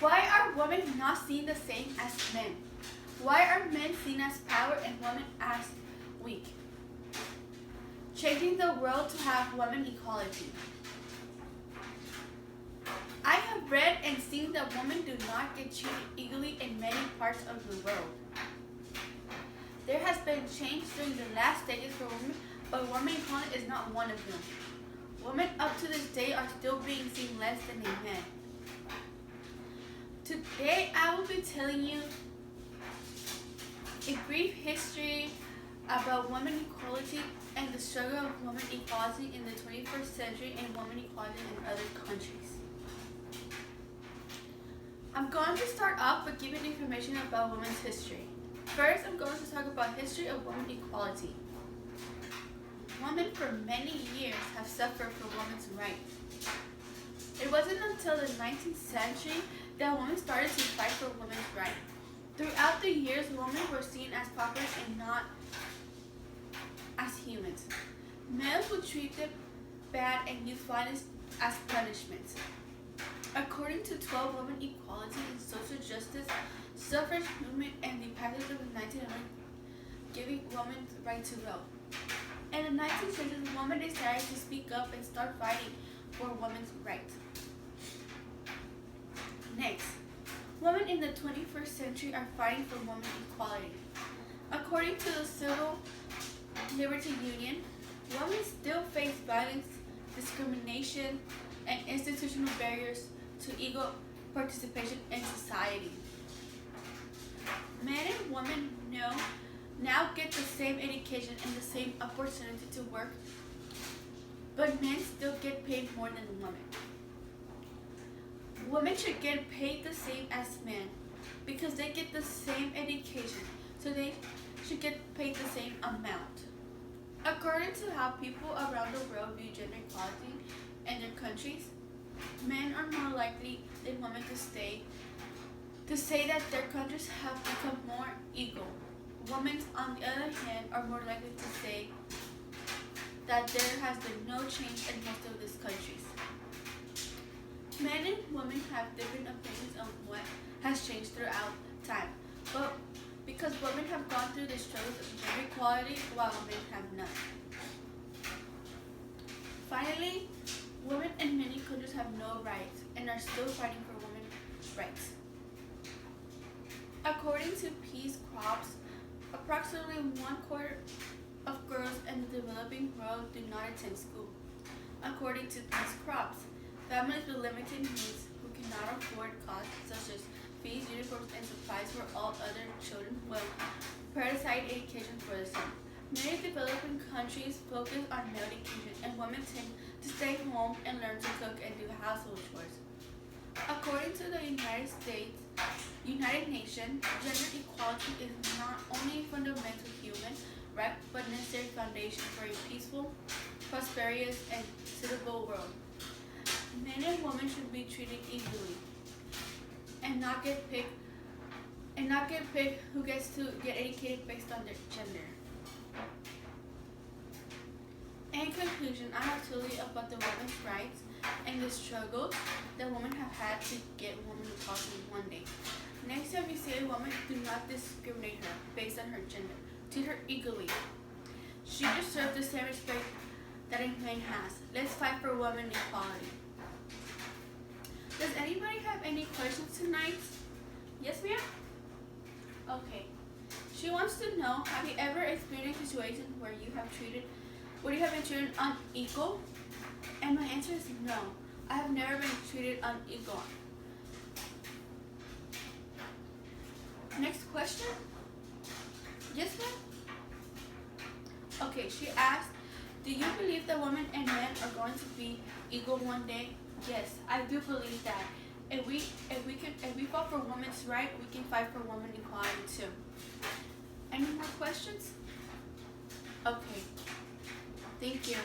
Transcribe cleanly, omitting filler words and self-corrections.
Why are women not seen the same as men? Why are men seen as power and women as weak? Changing the world to have women equality. I have read and seen that women do not get treated equally in many parts of the world. There has been change during the last decades for women, but women equality is not one of them. Women up to this day are still being seen less than men. Today I will be telling you a brief history about women equality and the struggle of women equality in the 21st century and women equality in other countries. I'm going to start off by giving information about women's history. First, I'm going to talk about history of women equality. Women for many years have suffered for women's rights. It wasn't until the 19th century that women started to fight for women's rights. Throughout the years, women were seen as paupers and not as humans. Males would treat them bad and use violence as punishment. According to 12 Women Equality and Social Justice, suffrage movement and the passage of the 1900s giving women the right to vote. In the 19th century, women decided to speak up and start fighting for women's rights. Next, women in the 21st century are fighting for women's equality. According to the Civil Liberty Union, women still face violence, discrimination, and institutional barriers to equal participation in society. Men and women now get the same education and the same opportunity to work, but men still get paid more than women. Women should get paid the same as men because they get the same education, so they should get paid the same amount. According to how people around the world view gender equality in their countries, men are more likely than women to say that their countries have become more equal. Women, on the other hand, are more likely to say that there has been no change in most of these countries. Men and women have different opinions on what has changed throughout time, but because women have gone through the struggles of gender equality while men have not. Finally, women in many countries have no rights and are still fighting for women's rights. According to Peace Corps, approximately 1/4 of girls in the developing world do not attend school. According to Peace Corps, families with limited means who cannot afford costs such as fees, uniforms, and supplies for all other children will prioritize education for the son. Many developing countries focus on male education, and women tend to stay home and learn to cook and do household chores. According to the United Nations, gender equality is not only a fundamental human right, but necessary foundation for a peaceful, prosperous, and suitable world. Men and women should be treated equally, and not get picked who gets to get educated based on their gender. In conclusion, I have told you about the women's rights and the struggles that women have had to get women equality one day. Next time you see a woman, do not discriminate her based on her gender. Treat her equally. She deserves the same respect that a man has. Let's fight for women equality. Does anybody have any questions tonight? Yes, ma'am? Okay. She wants to know, have you ever experienced a situation where you have been treated unequal? And my answer is no. I have never been treated unequal. Next question? Yes, ma'am? Okay, she asked, do you believe that women and men are going to be equal one day? Yes, I do believe that. If we fought for women's rights, we can fight for women equality too. Any more questions? Okay. Thank you.